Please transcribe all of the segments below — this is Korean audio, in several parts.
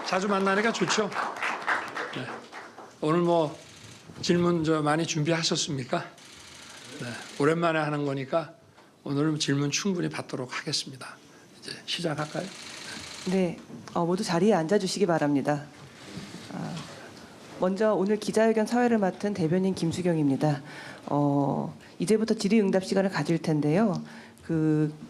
자주 만나니까 좋죠. 네. 오늘 뭐 질문 많이 준비하셨습니까? 네. 오랜만에 하는 거니까 오늘은 질문 충분히 받도록 하겠습니다. 이제 시작할까요? 네, 모두 자리에 앉아주시기 바랍니다. 먼저 오늘 기자회견 사회를 맡은 대변인 김수경입니다. 이제부터 질의응답 시간을 가질 텐데요.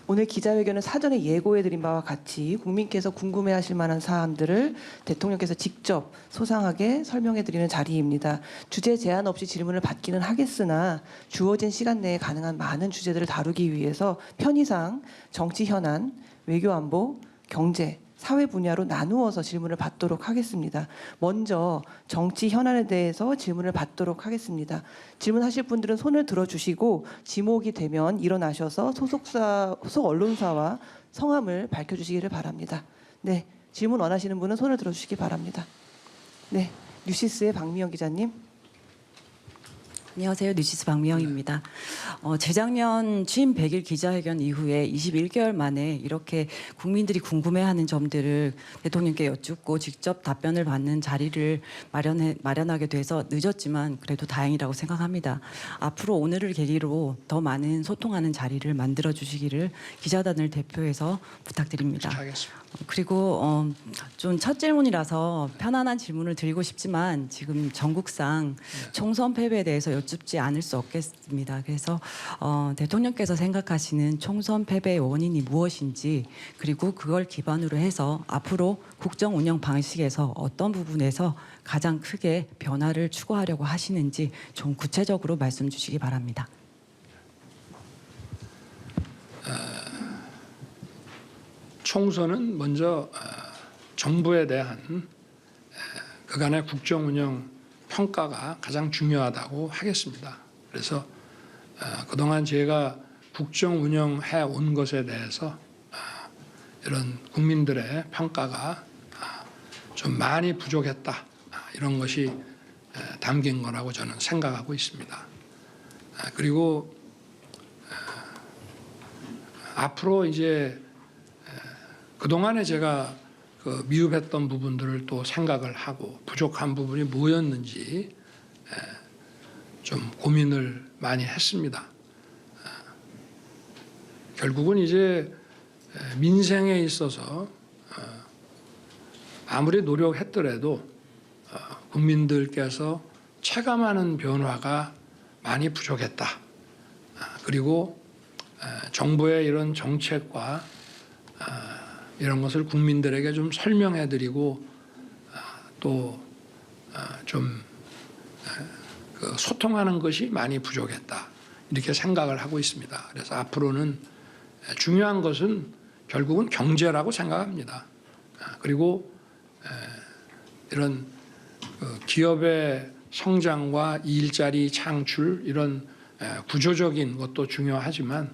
오늘 기자회견은 사전에 예고해드린 바와 같이 국민께서 궁금해하실 만한 사안들을 대통령께서 직접 소상하게 설명해드리는 자리입니다. 주제 제한 없이 질문을 받기는 하겠으나 주어진 시간 내에 가능한 많은 주제들을 다루기 위해서 편의상 정치 현안, 외교 안보, 경제, 사회 분야로 나누어서 질문을 받도록 하겠습니다. 먼저 정치 현안에 대해서 질문을 받도록 하겠습니다. 질문하실 분들은 손을 들어주시고 지목이 되면 일어나셔서 소속 언론사와 성함을 밝혀주시기를 바랍니다. 네, 질문 원하시는 분은 손을 들어주시기 바랍니다. 네, 뉴시스의 박미영 기자님. 안녕하세요. 뉴시스 박미영입니다. 재작년 취임 100일 기자회견 이후에 21개월 만에 이렇게 국민들이 궁금해하는 점들을 대통령께 여쭙고 직접 답변을 받는 자리를 마련하게 돼서 늦었지만 그래도 다행이라고 생각합니다. 앞으로 오늘을 계기로 더 많은 소통하는 자리를 만들어 주시기를 기자단을 대표해서 부탁드립니다. 하겠습니다. 그리고 좀 첫 질문이라서 편안한 질문을 드리고 싶지만 지금 전국상 총선 패배에 대해서 여쭙지 않을 수 없겠습니다. 그래서 대통령께서 생각하시는 총선 패배의 원인이 무엇인지 그리고 그걸 기반으로 해서 앞으로 국정 운영 방식에서 어떤 부분에서 가장 크게 변화를 추구하려고 하시는지 좀 구체적으로 말씀 주시기 바랍니다. 총선은 먼저 정부에 대한 그간의 국정 운영 평가가 가장 중요하다고 하겠습니다. 그래서 그동안 제가 국정 운영해 온 것에 대해서 이런 국민들의 평가가 좀 많이 부족했다, 이런 것이 담긴 거라고 저는 생각하고 있습니다. 그리고 앞으로 이제 그동안에 제가 미흡했던 부분들을 또 생각을 하고 부족한 부분이 뭐였는지 좀 고민을 많이 했습니다. 결국은 이제 민생에 있어서 아무리 노력했더라도 국민들께서 체감하는 변화가 많이 부족했다. 그리고 정부의 이런 정책과 이런 것을 국민들에게 좀 설명해드리고 또 좀 소통하는 것이 많이 부족했다, 이렇게 생각을 하고 있습니다. 그래서 앞으로는 중요한 것은 결국은 경제라고 생각합니다. 그리고 이런 기업의 성장과 일자리 창출, 이런 구조적인 것도 중요하지만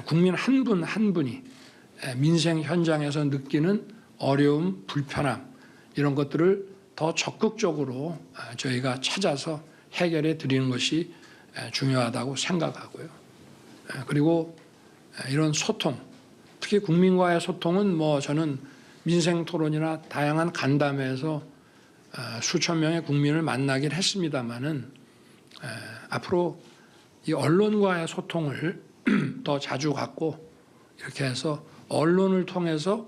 국민 한 분 한 분이 민생 현장에서 느끼는 어려움, 불편함, 이런 것들을 더 적극적으로 저희가 찾아서 해결해 드리는 것이 중요하다고 생각하고요. 그리고 이런 소통, 특히 국민과의 소통은 뭐 저는 민생 토론이나 다양한 간담회에서 수천 명의 국민을 만나긴 했습니다마는 앞으로 이 언론과의 소통을 더 자주 갖고 이렇게 해서 언론을 통해서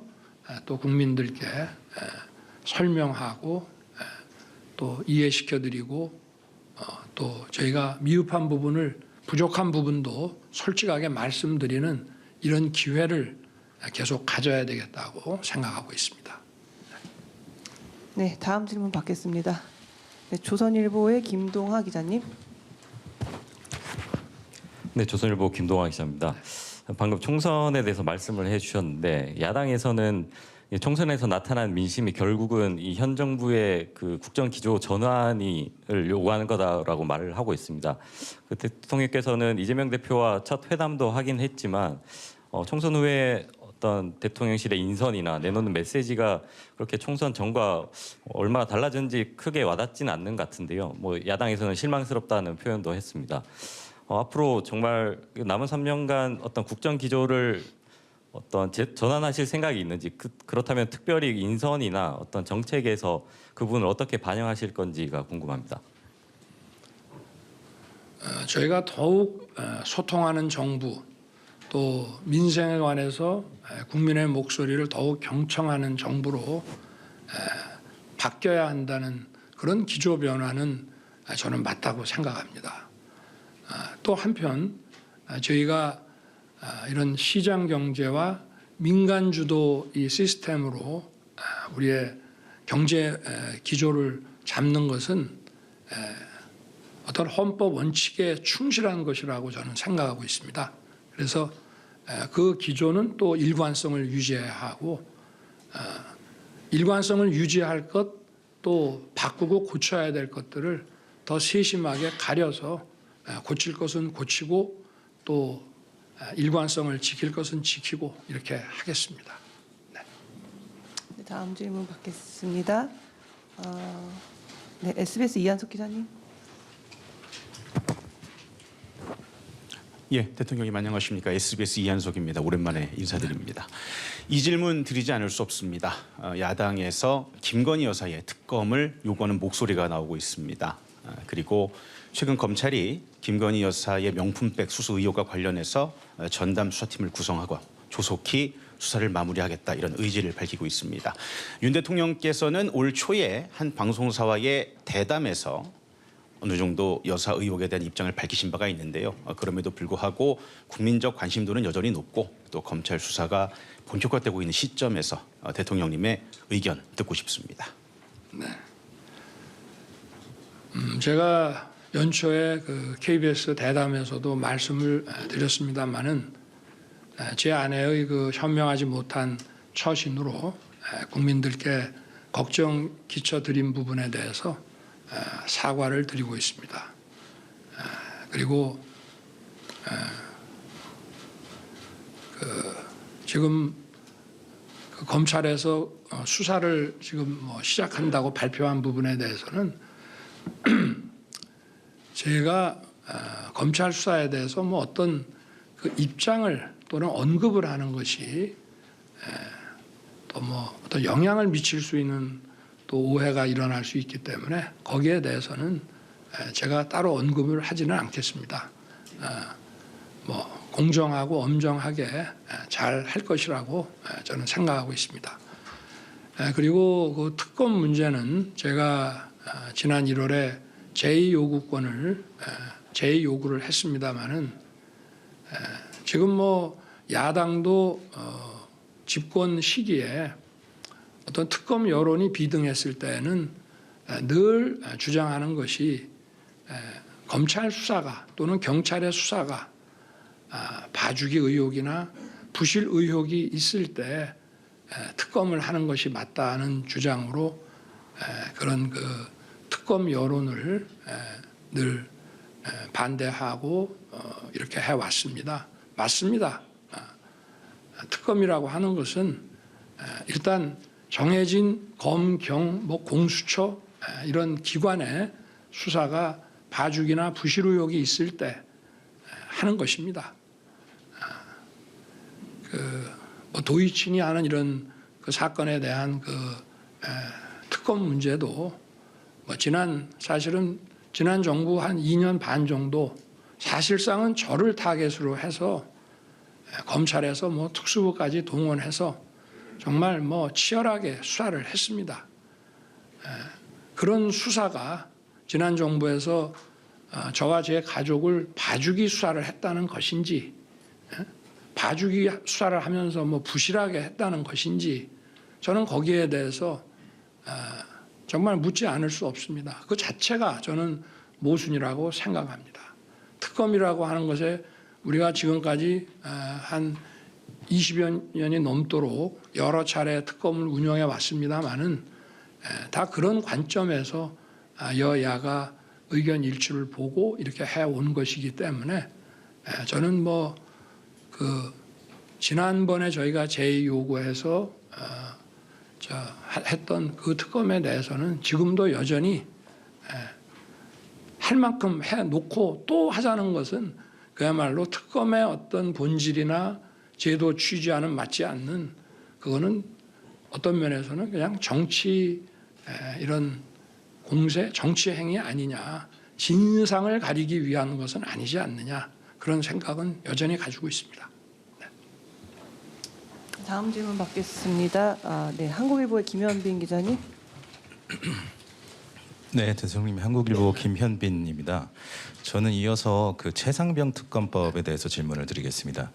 또 국민들께 설명하고 또 이해시켜드리고 또 저희가 미흡한 부분을, 부족한 부분도 솔직하게 말씀드리는 이런 기회를 계속 가져야 되겠다고 생각하고 있습니다. 네, 다음 질문 받겠습니다. 네, 조선일보의 김동하 기자님. 네, 조선일보 김동환 기자입니다. 방금 총선에 대해서 말씀을 해주셨는데 야당에서는 총선에서 나타난 민심이 결국은 이 현 정부의 그 국정 기조 전환을 요구하는 거다라고 말을 하고 있습니다. 그 대통령께서는 이재명 대표와 첫 회담도 하긴 했지만 총선 후에 어떤 대통령실의 인선이나 내놓는 메시지가 그렇게 총선 전과 얼마나 달라졌는지 크게 와닿지는 않는 것 같은데요. 뭐 야당에서는 실망스럽다는 표현도 했습니다. 앞으로 정말 남은 3년간 어떤 국정 기조를 어떤 전환하실 생각이 있는지 그렇다면 특별히 인선이나 어떤 정책에서 그 부분을 어떻게 반영하실 건지가 궁금합니다. 저희가 더욱 소통하는 정부 또 민생에 관해서 국민의 목소리를 더욱 경청하는 정부로 바뀌어야 한다는 그런 기조 변화는 저는 맞다고 생각합니다. 또 한편 저희가 이런 시장 경제와 민간 주도 이 시스템으로 우리의 경제 기조를 잡는 것은 어떤 헌법 원칙에 충실한 것이라고 저는 생각하고 있습니다. 그래서 그 기조는 또 일관성을 유지해야 하고 일관성을 유지할 것 또 바꾸고 고쳐야 될 것들을 더 세심하게 가려서 고칠 것은 고치고 또 일관성을 지킬 것은 지키고 이렇게 하겠습니다. 네, 다음 질문 받겠습니다. 네, SBS 이한석 기자님. 예, 대통령님 안녕하십니까? SBS 이한석입니다. 오랜만에 인사드립니다. 이 질문 드리지 않을 수 없습니다. 야당에서 김건희 여사의 특검을 요구하는 목소리가 나오고 있습니다. 그리고 최근 검찰이 김건희 여사의 명품백 수수 의혹과 관련해서 전담 수사팀을 구성하고 조속히 수사를 마무리하겠다 이런 의지를 밝히고 있습니다. 윤 대통령께서는 올 초에 한 방송사와의 대담에서 어느 정도 여사 의혹에 대한 입장을 밝히신 바가 있는데요. 그럼에도 불구하고 국민적 관심도는 여전히 높고 또 검찰 수사가 본격화되고 있는 시점에서 대통령님의 의견 듣고 싶습니다. 네. 제가 연초에 그 KBS 대담에서도 말씀을 드렸습니다마는 제 아내의 그 현명하지 못한 처신으로 국민들께 걱정 끼쳐드린 부분에 대해서 사과를 드리고 있습니다. 그리고 지금 그 검찰에서 수사를 지금 시작한다고 발표한 부분에 대해서는 제가 검찰 수사에 대해서 어떤 그 입장을 또는 언급을 하는 것이 또 어떤 영향을 미칠 수 있는 또 오해가 일어날 수 있기 때문에 거기에 대해서는 제가 따로 언급을 하지는 않겠습니다. 공정하고 엄정하게 잘 할 것이라고 저는 생각하고 있습니다. 그리고 그 특검 문제는 제가 지난 1월에 제2요구권을 제2요구를 했습니다마는 지금 야당도 집권 시기에 어떤 특검 여론이 비등했을 때는 늘 주장하는 것이 검찰 수사가 또는 경찰의 수사가 봐주기 의혹이나 부실 의혹이 있을 때 특검을 하는 것이 맞다는 주장으로 그런 그 특검 여론을 늘 반대하고 이렇게 해왔습니다. 맞습니다. 특검이라고 하는 것은 일단 정해진 검, 경, 공수처 이런 기관의 수사가 봐주기나 부실 의혹이 있을 때 하는 것입니다. 도이친이 하는 이런 그 사건에 대한 그 특검 문제도 사실은 지난 정부 한 2년 반 정도 사실상은 저를 타겟으로 해서 검찰에서 특수부까지 동원해서 정말 치열하게 수사를 했습니다. 그런 수사가 지난 정부에서 저와 제 가족을 봐주기 수사를 했다는 것인지 봐주기 수사를 하면서 부실하게 했다는 것인지 저는 거기에 대해서 정말 묻지 않을 수 없습니다. 그 자체가 저는 모순이라고 생각합니다. 특검이라고 하는 것에 우리가 지금까지 한 20여 년이 넘도록 여러 차례 특검을 운영해 왔습니다마는 다 그런 관점에서 여야가 의견 일치를 보고 이렇게 해온 것이기 때문에 저는 지난번에 저희가 제2요구해서 했던 그 특검에 대해서는 지금도 여전히 할 만큼 해놓고 또 하자는 것은 그야말로 특검의 어떤 본질이나 제도 취지와는 맞지 않는, 그거는 어떤 면에서는 그냥 정치 이런 공세, 정치 행위 아니냐, 진상을 가리기 위한 것은 아니지 않느냐, 그런 생각은 여전히 가지고 있습니다. 다음 질문 받겠습니다. 네, 한국일보의 김현빈 기자님. 네, 대통령님, 한국일보 김현빈입니다. 저는 이어서 그 최상병 특검법에 대해서 질문을 드리겠습니다.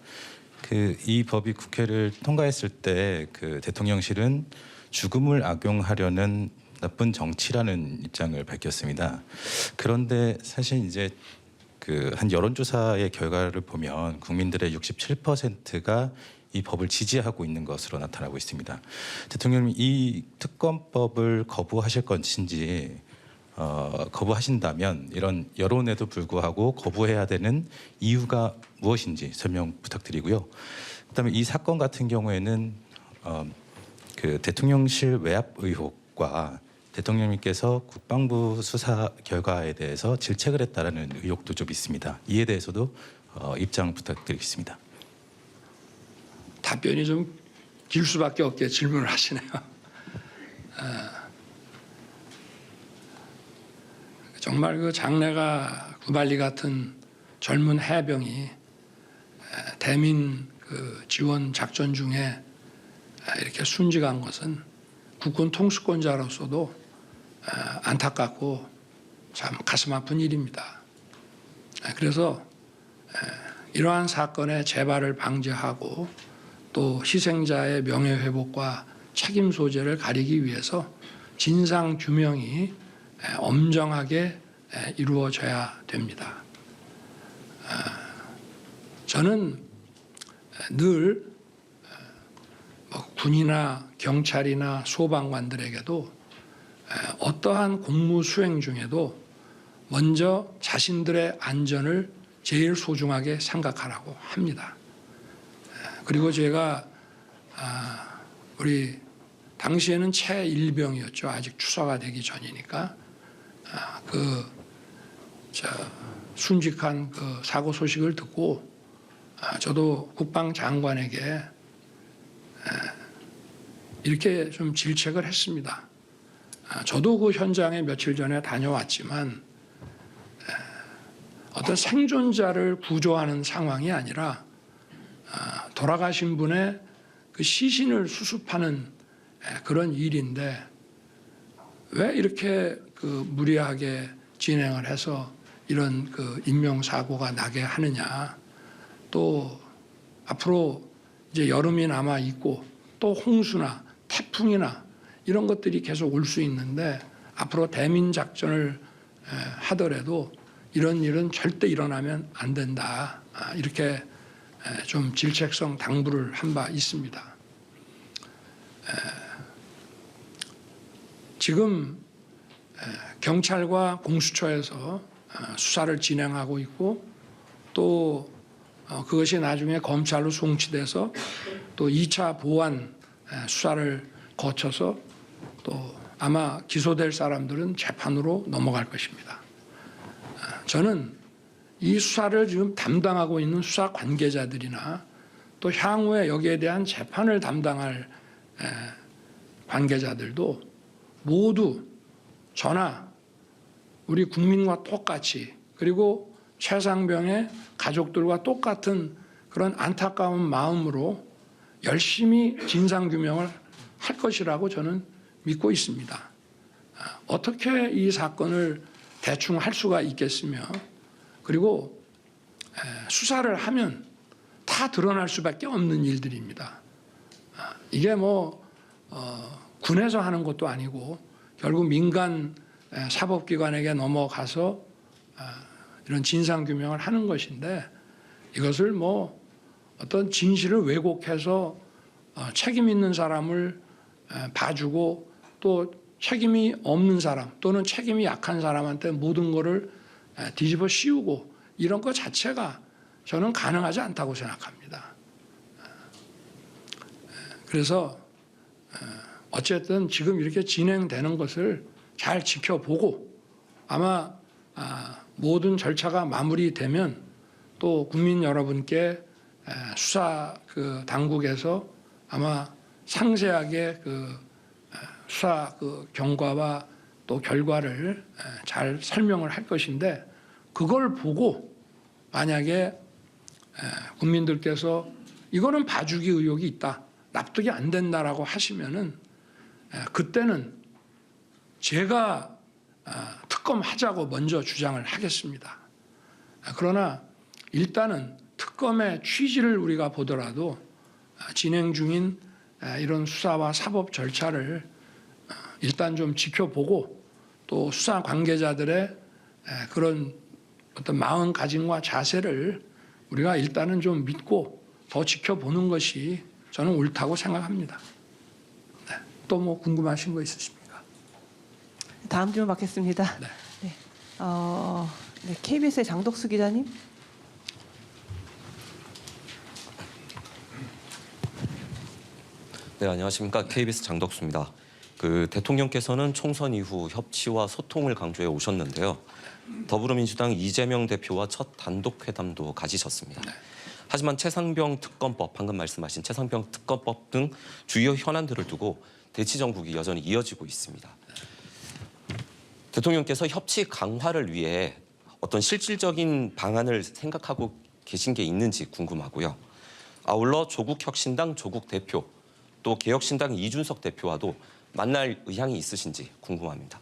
이 법이 국회를 통과했을 때 그 대통령실은 죽음을 악용하려는 나쁜 정치라는 입장을 밝혔습니다. 그런데 사실 이제 한 여론조사의 결과를 보면 국민들의 67%가 이 법을 지지하고 있는 것으로 나타나고 있습니다. 대통령님, 이 특검법을 거부하실 것인지, 거부하신다면 이런 여론에도 불구하고 거부해야 되는 이유가 무엇인지 설명 부탁드리고요. 그다음에 이 사건 같은 경우에는 그 대통령실 외압 의혹과 대통령님께서 국방부 수사 결과에 대해서 질책을 했다라는 의혹도 좀 있습니다. 이에 대해서도 입장 부탁드리겠습니다. 답변이 좀 길 수밖에 없게 질문을 하시네요. 정말 그 장래가 구발리 같은 젊은 해병이 대민 그 지원 작전 중에 이렇게 순직한 것은 국군 통수권자로서도 안타깝고 참 가슴 아픈 일입니다. 그래서 이러한 사건의 재발을 방지하고 또 희생자의 명예회복과 책임 소재를 가리기 위해서 진상 규명이 엄정하게 이루어져야 됩니다. 저는 늘 군이나 경찰이나 소방관들에게도 어떠한 공무 수행 중에도 먼저 자신들의 안전을 제일 소중하게 생각하라고 합니다. 그리고 제가 우리 당시에는 최일병이었죠. 아직 추사가 되기 전이니까 순직한 그 사고 소식을 듣고 저도 국방장관에게 이렇게 좀 질책을 했습니다. 저도 그 현장에 며칠 전에 다녀왔지만 어떤 생존자를 구조하는 상황이 아니라 돌아가신 분의 그 시신을 수습하는 그런 일인데 왜 이렇게 그 무리하게 진행을 해서 이런 그 인명사고가 나게 하느냐. 또 앞으로 이제 여름이 남아 있고 또 홍수나 태풍이나 이런 것들이 계속 올 수 있는데 앞으로 대민 작전을 하더라도 이런 일은 절대 일어나면 안 된다. 이렇게 좀 질책성 당부를 한 바 있습니다. 지금 경찰과 공수처에서 수사를 진행하고 있고 또 그것이 나중에 검찰로 송치돼서 또 2차 보완 수사를 거쳐서 또 아마 기소될 사람들은 재판으로 넘어갈 것입니다. 저는 이 수사를 지금 담당하고 있는 수사 관계자들이나 또 향후에 여기에 대한 재판을 담당할 관계자들도 모두 저나 우리 국민과 똑같이 그리고 최상병의 가족들과 똑같은 그런 안타까운 마음으로 열심히 진상규명을 할 것이라고 저는 믿고 있습니다. 어떻게 이 사건을 대충 할 수가 있겠으며 그리고 수사를 하면 다 드러날 수밖에 없는 일들입니다. 이게 군에서 하는 것도 아니고 결국 민간 사법기관에게 넘어가서 이런 진상규명을 하는 것인데 이것을 어떤 진실을 왜곡해서 책임 있는 사람을 봐주고 또 책임이 없는 사람 또는 책임이 약한 사람한테 모든 것을 뒤집어 씌우고 이런 것 자체가 저는 가능하지 않다고 생각합니다. 그래서 어쨌든 지금 이렇게 진행되는 것을 잘 지켜보고 아마 모든 절차가 마무리되면 또 국민 여러분께 수사 그 당국에서 아마 상세하게 그 수사 그 경과와 또 결과를 잘 설명을 할 것인데 그걸 보고 만약에 국민들께서 이거는 봐주기 의혹이 있다, 납득이 안 된다라고 하시면은 그때는 제가 특검하자고 먼저 주장을 하겠습니다. 그러나 일단은 특검의 취지를 우리가 보더라도 진행 중인 이런 수사와 사법 절차를 일단 좀 지켜보고 또 수사 관계자들의 그런 어떤 마음가짐과 자세를 우리가 일단은 좀 믿고 더 지켜보는 것이 저는 옳다고 생각합니다. 네. 또 뭐 궁금하신 거 있으십니까? 다음 질문 받겠습니다. 네. 네. 네, KBS의 장덕수 기자님. 네, 안녕하십니까. KBS 장덕수입니다. 그 대통령께서는 총선 이후 협치와 소통을 강조해 오셨는데요. 더불어민주당 이재명 대표와 첫 단독 회담도 가지셨습니다. 하지만 최상병 특검법, 방금 말씀하신 최상병 특검법 등 주요 현안들을 두고 대치 정국이 여전히 이어지고 있습니다. 대통령께서 협치 강화를 위해 어떤 실질적인 방안을 생각하고 계신 게 있는지 궁금하고요. 아울러 조국혁신당 조국 대표, 또 개혁신당 이준석 대표와도 만날 의향이 있으신지 궁금합니다.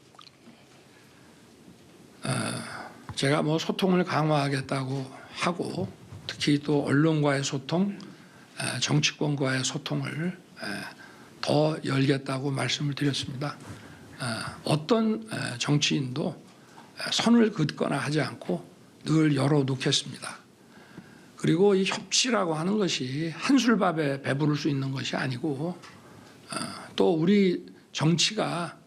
제가 뭐 소통을 강화하겠다고 하고 특히 또 언론과의 소통, 정치권과의 소통을 더 열겠다고 말씀을 드렸습니다. 어떤 정치인도 선을 긋거나 하지 않고 늘 열어놓겠습니다. 그리고 이 협치라고 하는 것이 한술밥에 배부를 수 있는 것이 아니고 또 우리 정치가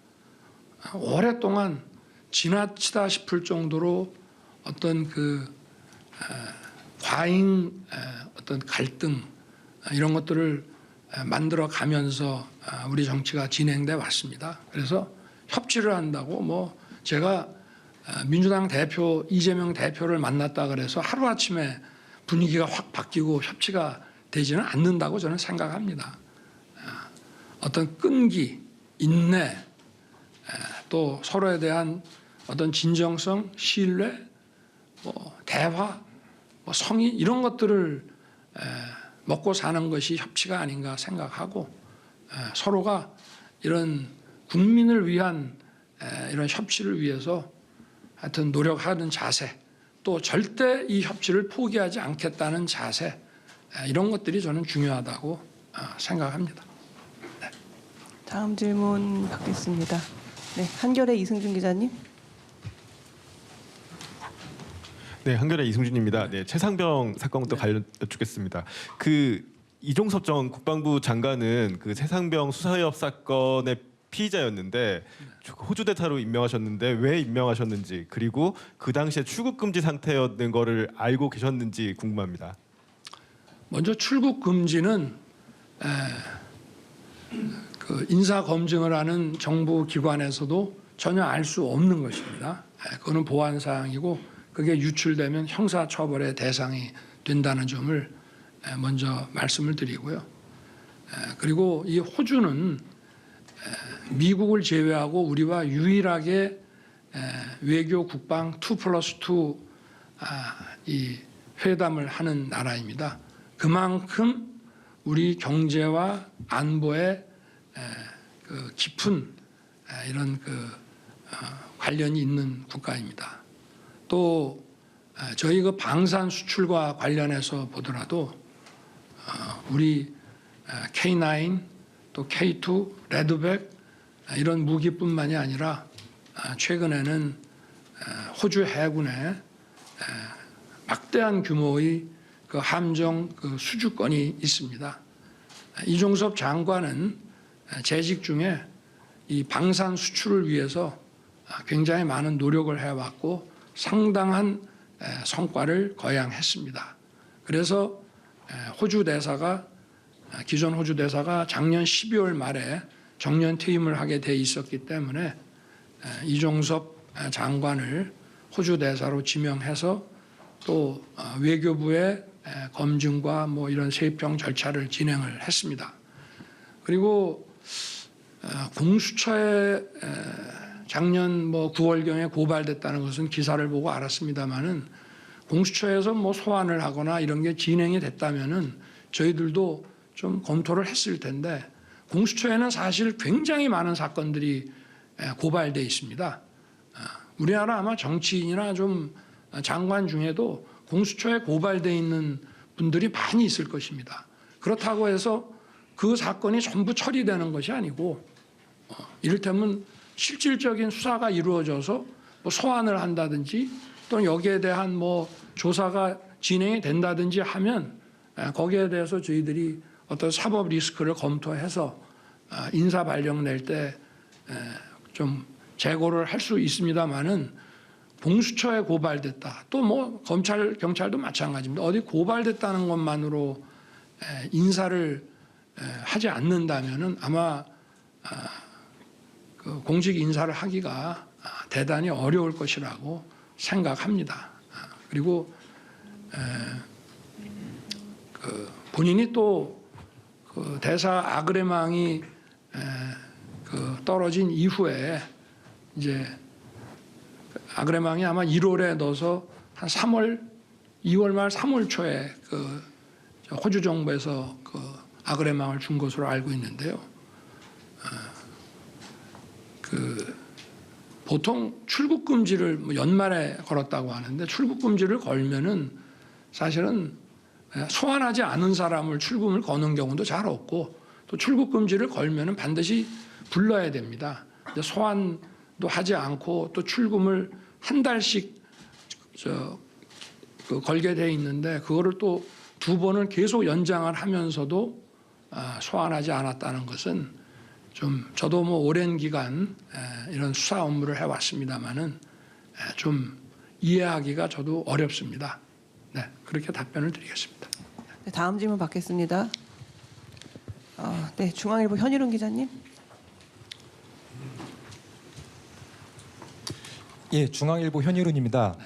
오랫동안 지나치다 싶을 정도로 어떤 그 과잉 어떤 갈등 이런 것들을 만들어 가면서 우리 정치가 진행돼 왔습니다. 그래서 협치를 한다고 뭐 제가 민주당 대표 이재명 대표를 만났다 그래서 하루아침에 분위기가 확 바뀌고 협치가 되지는 않는다고 저는 생각합니다. 어떤 끈기, 인내, 또 서로에 대한 어떤 진정성, 신뢰, 뭐 대화, 뭐 성의 이런 것들을 먹고 사는 것이 협치가 아닌가 생각하고 서로가 이런 국민을 위한 이런 협치를 위해서 하여튼 노력하는 자세, 또 절대 이 협치를 포기하지 않겠다는 자세 이런 것들이 저는 중요하다고 생각합니다. 네. 다음 질문 받겠습니다. 네, 한겨레 이승준 기자님. 네, 한겨레 이승준입니다. 네, 최상병 사건부터 관련 여쭙겠습니다. 그 이종섭 전 국방부 장관은 그 최상병 수사의혹 사건의 피의자였는데 호주 대사로 임명하셨는데 왜 임명하셨는지, 그리고 그 당시에 출국 금지 상태였는 거를 알고 계셨는지 궁금합니다. 먼저 출국 금지는 그 인사 검증을 하는 정부 기관에서도 전혀 알 수 없는 것입니다. 그거는 보안 사항이고 그게 유출되면 형사 처벌의 대상이 된다는 점을 먼저 말씀을 드리고요. 그리고 이 호주는 미국을 제외하고 우리와 유일하게 외교 국방 2+2 이 회담을 하는 나라입니다. 그만큼 우리 경제와 안보에 그 깊은 이런 그 관련이 있는 국가입니다. 또 저희 그 방산 수출과 관련해서 보더라도 우리 K9 또 K2 레드백 이런 무기뿐만이 아니라 최근에는 호주 해군에 막대한 규모의 그 함정 그 수주권이 있습니다. 이종섭 장관은 재직 중에 이 방산 수출을 위해서 굉장히 많은 노력을 해왔고 상당한 성과를 거양했습니다. 그래서 호주 대사가 기존 호주 대사가 작년 12월 말에 정년 퇴임을 하게 돼 있었기 때문에 이종섭 장관을 호주 대사로 지명해서 또 외교부의 검증과 뭐 이런 세입형 절차를 진행을 했습니다. 그리고 공수처에 작년 뭐 9월경에 고발됐다는 것은 기사를 보고 알았습니다마는 공수처에서 뭐 소환을 하거나 이런 게 진행이 됐다면은 저희들도 좀 검토를 했을 텐데 공수처에는 사실 굉장히 많은 사건들이 고발돼 있습니다. 우리나라 아마 정치인이나 좀 장관 중에도 공수처에 고발돼 있는 분들이 많이 있을 것입니다. 그렇다고 해서 그 사건이 전부 처리되는 것이 아니고 이를테면 실질적인 수사가 이루어져서 뭐 소환을 한다든지 또는 여기에 대한 뭐 조사가 진행이 된다든지 하면 거기에 대해서 저희들이 어떤 사법 리스크를 검토해서 인사 발령 낼 때 좀 재고를 할 수 있습니다만은 공수처에 고발됐다. 또 뭐 검찰 경찰도 마찬가지입니다. 어디 고발됐다는 것만으로 인사를 하지 않는다면은 아마 그 공직 인사를 하기가 대단히 어려울 것이라고 생각합니다. 그리고 그 본인이 또 그 대사 아그레망이 그 떨어진 이후에 이제 아그레망이 아마 1월에 넣어서 한 2월 말 3월 초에 그 호주 정부에서 그 아그레망을 준 것으로 알고 있는데요. 그 보통 출국 금지를 뭐 연말에 걸었다고 하는데 출국 금지를 걸면은 사실은 소환하지 않은 사람을 출국을 거는 경우도 잘 없고 또 출국 금지를 걸면은 반드시 불러야 됩니다. 소환도 하지 않고 또 출금을 한 달씩 그 걸게 돼 있는데 그거를 또 2번을 계속 연장을 하면서도 소환하지 않았다는 것은 좀 저도 뭐 오랜 기간 이런 수사 업무를 해왔습니다마는 좀 이해하기가 저도 어렵습니다. 네, 그렇게 답변을 드리겠습니다. 네, 다음 질문 받겠습니다. 네, 중앙일보 현일훈 기자님. 예, 중앙일보 현일훈입니다.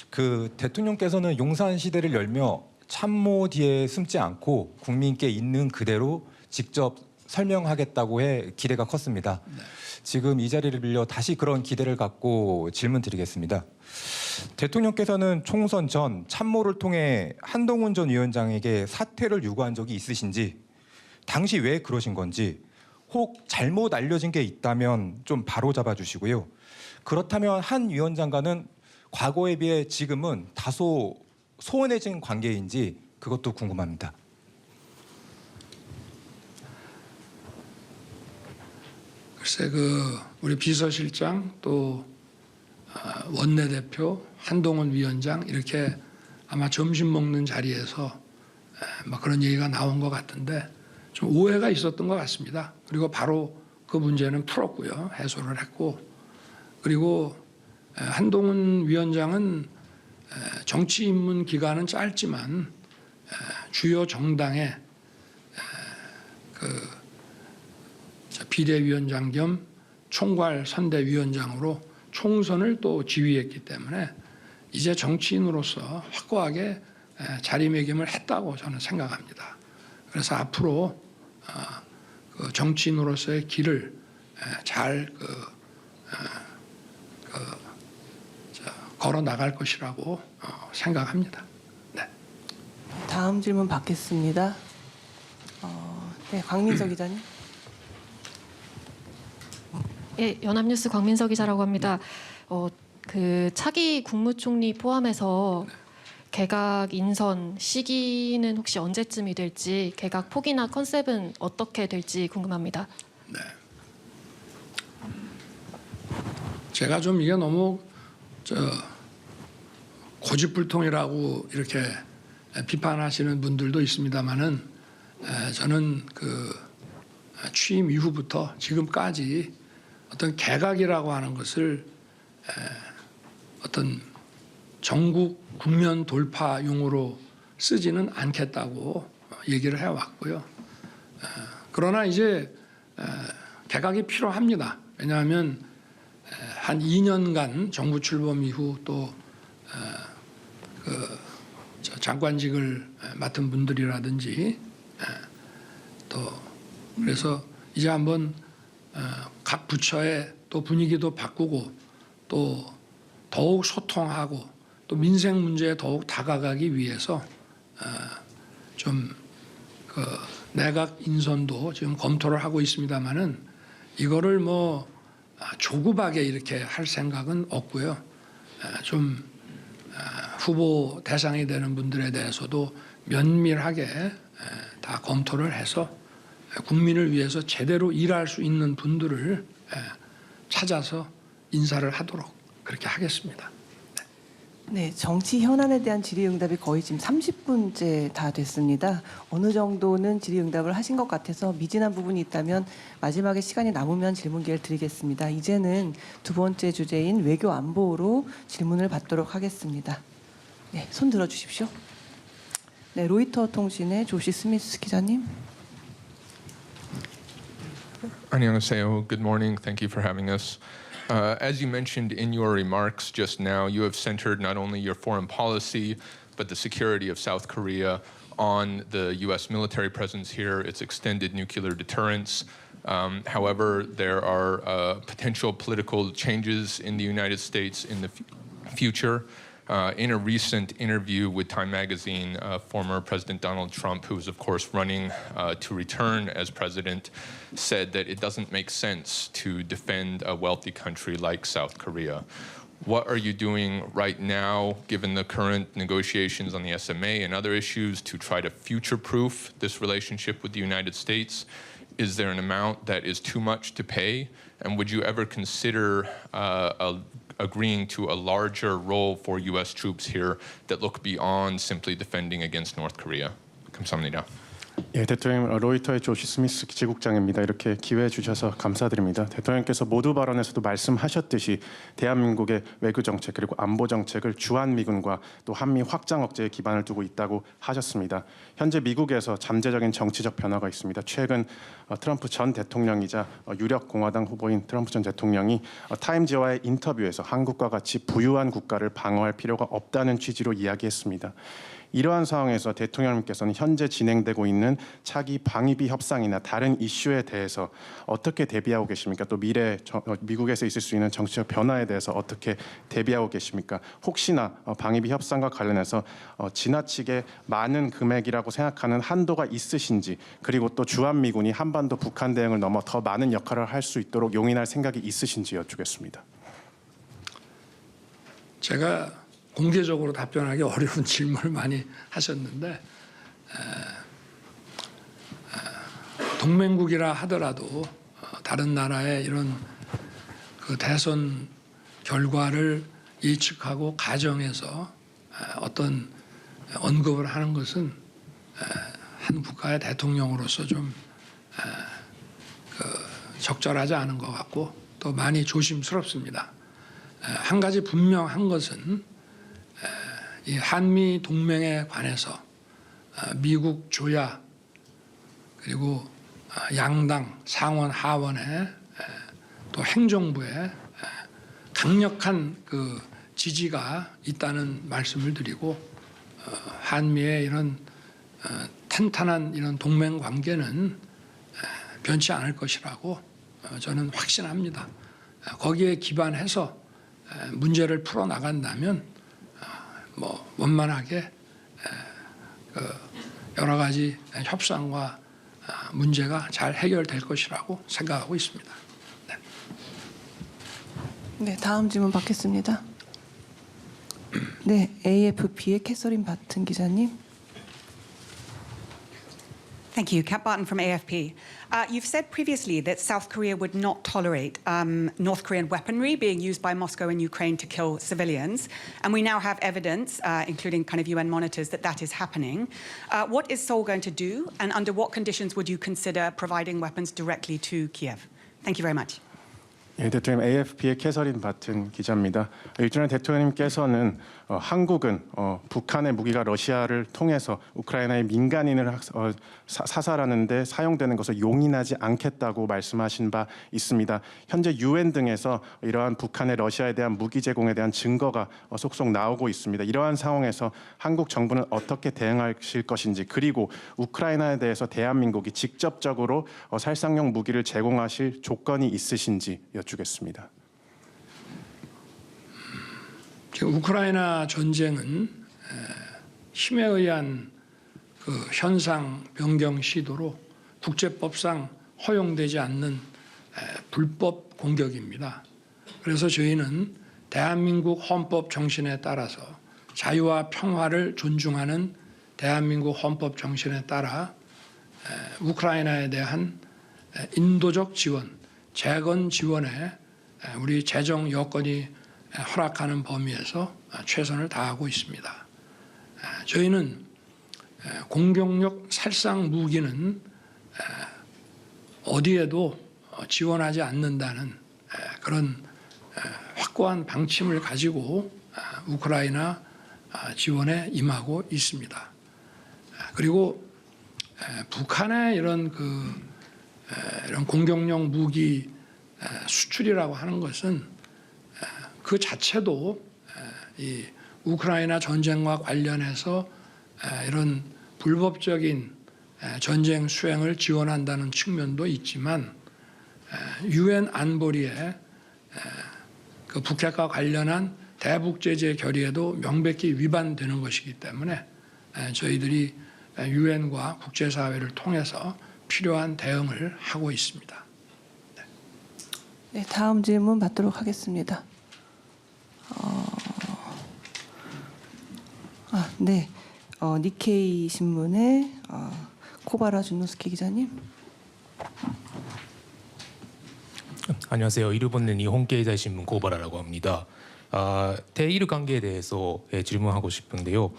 그 대통령께서는 용산 시대를 열며 참모 뒤에 숨지 않고 국민께 있는 그대로 직접 설명하겠다고 해 기대가 컸습니다. 지금 이 자리를 빌려 다시 그런 기대를 갖고 질문드리겠습니다. 대통령께서는 총선 전 참모를 통해 한동훈 전 위원장에게 사퇴를 요구한 적이 있으신지, 당시 왜 그러신 건지, 혹 잘못 알려진 게 있다면 좀 바로 잡아주시고요. 그렇다면 한 위원장과는 과거에 비해 지금은 다소 소원해진 관계인지 그것도 궁금합니다. 글쎄 그 우리 비서실장 또 원내대표 한동훈 위원장 이렇게 아마 점심 먹는 자리에서 막 그런 얘기가 나온 것 같은데 좀 오해가 있었던 것 같습니다. 그리고 바로 그 문제는 풀었고요. 해소를 했고 그리고 한동훈 위원장은 정치 입문 기간은 짧지만 주요 정당의 그 비대위원장 겸 총괄 선대위원장으로 총선을 또 지휘했기 때문에 이제 정치인으로서 확고하게 자리매김을 했다고 저는 생각합니다. 그래서 앞으로 그 정치인으로서의 길을 잘 걸어 나갈 것이라고 생각합니다. 네. 다음 질문 받겠습니다. 네, 광민석 기자님. 예, 연합뉴스 광민석 기자라고 합니다. 그 차기 국무총리 포함해서 개각 인선 시기는 혹시 언제쯤이 될지, 개각 폭이나 컨셉은 어떻게 될지 궁금합니다. 네. 제가 좀 이게 너무 고집불통이라고 이렇게 비판하시는 분들도 있습니다만은 저는 그 취임 이후부터 지금까지 어떤 개각이라고 하는 것을 어떤 전국 국면 돌파용으로 쓰지는 않겠다고 얘기를 해왔고요. 그러나 이제 개각이 필요합니다. 왜냐하면 한 2년간 정부 출범 이후 또 장관직을 맡은 분들이라든지 또 그래서 이제 한번 각 부처의 또 분위기도 바꾸고 또 더욱 소통하고 또 민생 문제에 더욱 다가가기 위해서 좀 그 내각 인선도 지금 검토를 하고 있습니다만은 이거를 뭐 조급하게 이렇게 할 생각은 없고요. 좀 후보 대상이 되는 분들에 대해서도 면밀하게 다 검토를 해서 국민을 위해서 제대로 일할 수 있는 분들을 찾아서 인사를 하도록 그렇게 하겠습니다. 네, 정치 현안에 대한 질의응답이 거의 지금 30분째 다 됐습니다. 어느 정도는 질의응답을 하신 것 같아서 미진한 부분이 있다면 마지막에 시간이 남으면 질문 기회를 드리겠습니다. 이제는 두 번째 주제인 외교 안보로 질문을 받도록 하겠습니다. 네, 손 들어주십시오. 네, 로이터 통신의 조시 스미스 기자님. 안녕하세요. Good morning. Thank you for having us. As you mentioned in your remarks just now, you have centered not only your foreign policy, but the security of South Korea on the U.S. military presence here, its extended nuclear deterrence. However, there are potential political changes in the United States in the future. In a recent interview with Time Magazine, former President Donald Trump, who is of course running to return as president, said that it doesn't make sense to defend a wealthy country like South Korea. What are you doing right now, given the current negotiations on the SMA and other issues, to try to future-proof this relationship with the United States? Is there an amount that is too much to pay? And would you ever consider agreeing to a larger role for U.S. troops here that look beyond simply defending against North Korea? 감사합니다. 예, 대통령 로이터의 조시 스미스 기지국장입니다. 이렇게 기회 주셔서 감사드립니다. 대통령께서 모두 발언에서도 말씀하셨듯이 대한민국의 외교 정책 그리고 안보 정책을 주한미군과 또 한미 확장 억제에 기반을 두고 있다고 하셨습니다. 현재 미국에서 잠재적인 정치적 변화가 있습니다. 최근 트럼프 전 대통령이자 유력 공화당 후보인 트럼프 전 대통령이 타임즈와의 인터뷰에서 한국과 같이 부유한 국가를 방어할 필요가 없다는 취지로 이야기했습니다. 이러한 상황에서 대통령님께서는 현재 진행되고 있는 차기 방위비 협상이나 다른 이슈에 대해서 어떻게 대비하고 계십니까? 또 미래 미국에서 있을 수 있는 정치적 변화에 대해서 어떻게 대비하고 계십니까? 혹시나 방위비 협상과 관련해서 지나치게 많은 금액이라고 생각하는 한도가 있으신지, 그리고 또 주한미군이 한반도 북한 대응을 넘어 더 많은 역할을 할 수 있도록 용인할 생각이 있으신지 여쭙겠습니다. 제가 공개적으로 답변하기 어려운 질문을 많이 하셨는데 동맹국이라 하더라도 다른 나라의 이런 그 대선 결과를 예측하고 가정해서 어떤 언급을 하는 것은 한 국가의 대통령으로서 좀 적절하지 않은 것 같고 또 많이 조심스럽습니다. 한 가지 분명한 것은 이 한미 동맹에 관해서 미국 조야 그리고 양당 상원 하원에 또 행정부에 강력한 그 지지가 있다는 말씀을 드리고 한미의 이런 탄탄한 이런 동맹 관계는 변치 않을 것이라고 저는 확신합니다. 거기에 기반해서 문제를 풀어 나간다면 뭐 원만하게 여러 가지 협상과 문제가 잘 해결될 것이라고 생각하고 있습니다. 네. 네, 다음 질문 받겠습니다. 네, AFP의 캐서린 바튼 기자님. Thank you. Kat Barton from AFP. You've said previously that South Korea would not tolerate North Korean weaponry being used by Moscow and Ukraine to kill civilians. And we now have evidence, including kind of UN monitors, that that is happening. What is Seoul going to do? And under what conditions would you consider providing weapons directly to Kiev? Thank you very much. 예, 대통령 AFP의 캐서린 바튼 기자입니다. 일전에 대통령님께서는 한국은 북한의 무기가 러시아를 통해서 우크라이나의 민간인을 사살하는 데 사용되는 것을 용인하지 않겠다고 말씀하신 바 있습니다. 현재 UN 등에서 이러한 북한의 러시아에 대한 무기 제공에 대한 증거가 속속 나오고 있습니다. 이러한 상황에서 한국 정부는 어떻게 대응하실 것인지, 그리고 우크라이나에 대해서 대한민국이 직접적으로 살상용 무기를 제공하실 조건이 있으신지 여쭈겠습니다. 지금 우크라이나 전쟁은 힘에 의한 그 현상 변경 시도로 국제법상 허용되지 않는 불법 공격입니다. 그래서 저희는 대한민국 헌법 정신에 따라서 자유와 평화를 존중하는 대한민국 헌법 정신에 따라 우크라이나에 대한 인도적 지원, 재건 지원에 우리 재정 여건이 허락하는 범위에서 최선을 다하고 있습니다. 저희는 공격력 살상 무기는 어디에도 지원하지 않는다는 그런 확고한 방침을 가지고 우크라이나 지원에 임하고 있습니다. 그리고 북한의 이런 공격용 무기 수출이라고 하는 것은 그 자체도 이 우크라이나 전쟁과 관련해서 이런 불법적인 전쟁 수행을 지원한다는 측면도 있지만 UN 안보리의 그 북핵과 관련한 대북 제재 결의에도 명백히 위반되는 것이기 때문에 저희들이 UN과 국제사회를 통해서 필요한 대응을 하고 있습니다. 네, 다음 질문 받도록 하겠습니다. 네, 니케이 신문의 코바라 준노스키 기자님. 안녕하세요. 일본의 일본経済新聞 코바라라고 합니다. 대일 관계에 대해서 질문하고 싶은데요.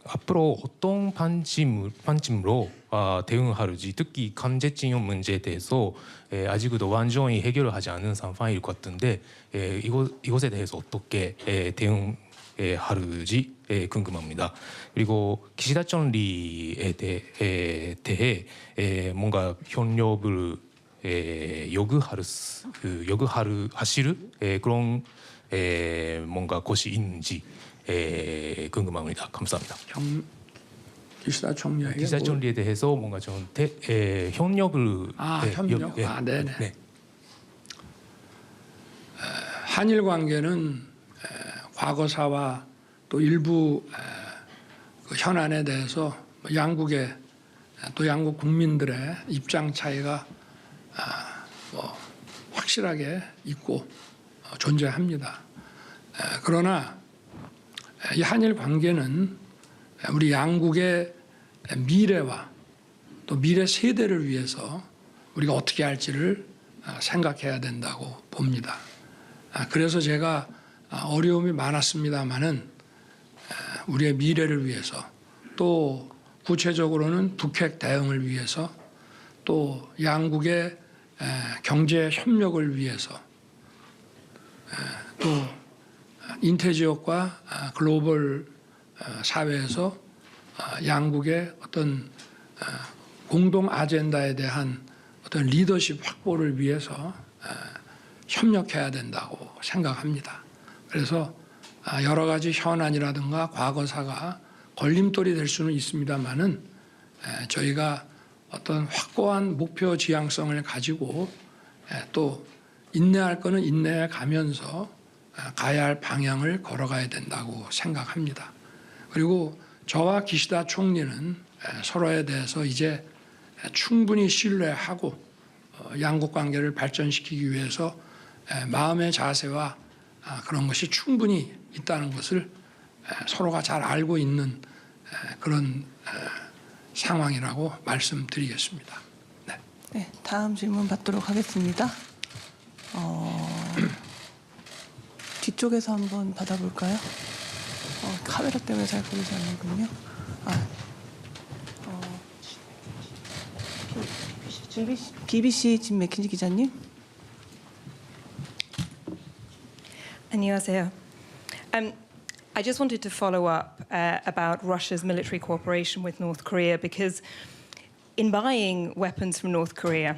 앞으로 어떤 방침으로 대응할지, 특히 강제징용 문제에 대해서 아직도 완전히 해결을 하지 않은 상황일 것 같은데 이것에 대해서 어떻게 대응할지 궁금합니다. 그리고 기시다 총리에 대해 뭔가 협력을 요구하실 그런 뭔가 것이 있는지 궁금합니다. 감사합니다. 기시다 총리에게 기시다 총리에 대해서 뭔가 좀 협력을 협력. 네네. 네. 한일 관계는 과거사와 또 일부 그 현안에 대해서 양국의 또 양국 국민들의 입장 차이가 확실하게 있고 존재합니다. 그러나 이 한일 관계는 우리 양국의 미래와 또 미래 세대를 위해서 우리가 어떻게 할지를 생각해야 된다고 봅니다. 그래서 제가 어려움이 많았습니다마는 우리의 미래를 위해서 또 구체적으로는 북핵 대응을 위해서 또 양국의 경제 협력을 위해서 또 인태지역과 글로벌 사회에서 양국의 어떤 공동 아젠다에 대한 어떤 리더십 확보를 위해서 협력해야 된다고 생각합니다. 그래서 여러 가지 현안이라든가 과거사가 걸림돌이 될 수는 있습니다만은 저희가 어떤 확고한 목표 지향성을 가지고 또 인내할 거는 인내해 가면서 가야 할 방향을 걸어가야 된다고 생각합니다. 그리고 저와 기시다 총리는 서로에 대해서 이제 충분히 신뢰하고 양국 관계를 발전시키기 위해서 마음의 자세와 그런 것이 충분히 있다는 것을 서로가 잘 알고 있는 그런 상황이라고 말씀드리겠습니다. 네. 네, 다음 질문 받도록 하겠습니다. 뒤쪽에서 한번 받아볼까요? 카메라 때문에 잘 보이지 않는군요. BBC 짐 맥킨지 기자님. 안녕하세요. I just wanted to follow up about Russia's military cooperation with North Korea, because in buying weapons from North Korea,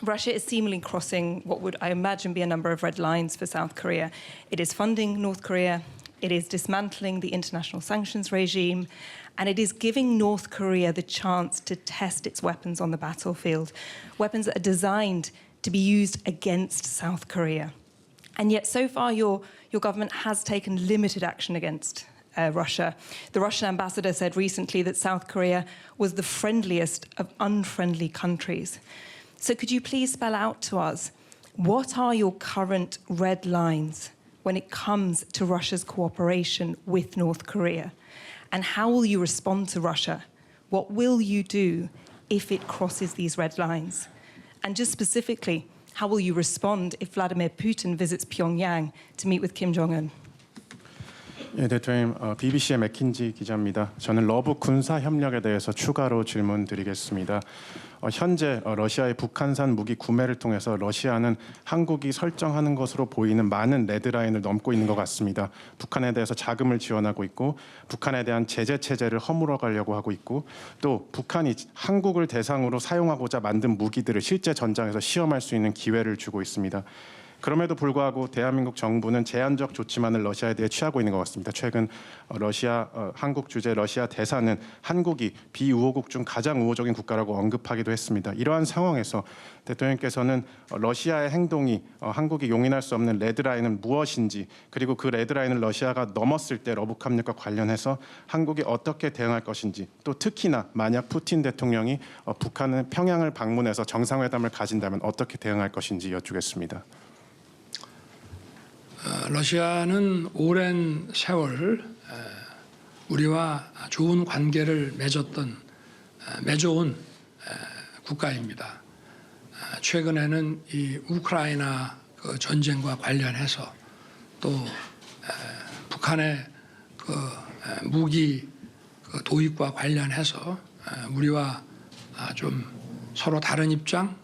Russia is seemingly crossing what would, I imagine, be a number of red lines for South Korea. It is funding North Korea, it is dismantling the international sanctions regime, and it is giving North Korea the chance to test its weapons on the battlefield, weapons that are designed to be used against South Korea. And yet, so far, your government has taken limited action against Russia. The Russian ambassador said recently that South Korea was the friendliest of unfriendly countries. So could you please spell out to us, what are your current red lines when it comes to Russia's cooperation with North Korea? And how will you respond to Russia? What will you do if it crosses these red lines? And just specifically, how will you respond if Vladimir Putin visits Pyongyang to meet with Kim Jong-un? 예, 대통령, BBC의 맥킨지 기자입니다. 저는 러브 군사 협력에 대해서 추가로 질문드리겠습니다. 현재 러시아의 북한산 무기 구매를 통해서 러시아는 한국이 설정하는 것으로 보이는 많은 레드라인을 넘고 있는 것 같습니다. 북한에 대해서 자금을 지원하고 있고, 북한에 대한 제재 체제를 허물어 가려고 하고 있고, 또 북한이 한국을 대상으로 사용하고자 만든 무기들을 실제 전장에서 시험할 수 있는 기회를 주고 있습니다. 그럼에도 불구하고 대한민국 정부는 제한적 조치만을 러시아에 대해 취하고 있는 것 같습니다. 최근 한국 주재 러시아 대사는 한국이 비우호국 중 가장 우호적인 국가라고 언급하기도 했습니다. 이러한 상황에서 대통령께서는 러시아의 행동이 한국이 용인할 수 없는 레드라인은 무엇인지, 그리고 그 레드라인을 러시아가 넘었을 때 러북 협력과 관련해서 한국이 어떻게 대응할 것인지, 또 특히나 만약 푸틴 대통령이 북한의 평양을 방문해서 정상회담을 가진다면 어떻게 대응할 것인지 여쭈겠습니다. 러시아는 오랜 세월 우리와 좋은 관계를 맺어온 국가입니다. 최근에는 이 우크라이나 그 전쟁과 관련해서 또 북한의 그 무기 그 도입과 관련해서 우리와 좀 서로 다른 입장,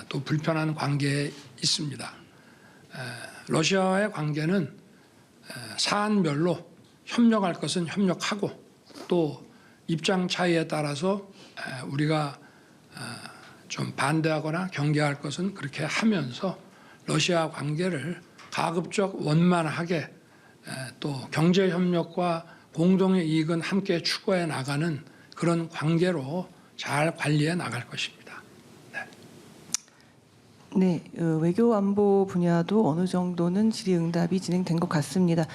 또 불편한 관계에 있습니다. 러시아와의 관계는 사안별로 협력할 것은 협력하고, 또 입장 차이에 따라서 우리가 좀 반대하거나 경계할 것은 그렇게 하면서 러시아 관계를 가급적 원만하게, 또 경제 협력과 공동의 이익은 함께 추구해 나가는 그런 관계로 잘 관리해 나갈 것입니다. 네, 외교 안보 분야도 어느 정도는 질의응답이 진행된 것 같습니다.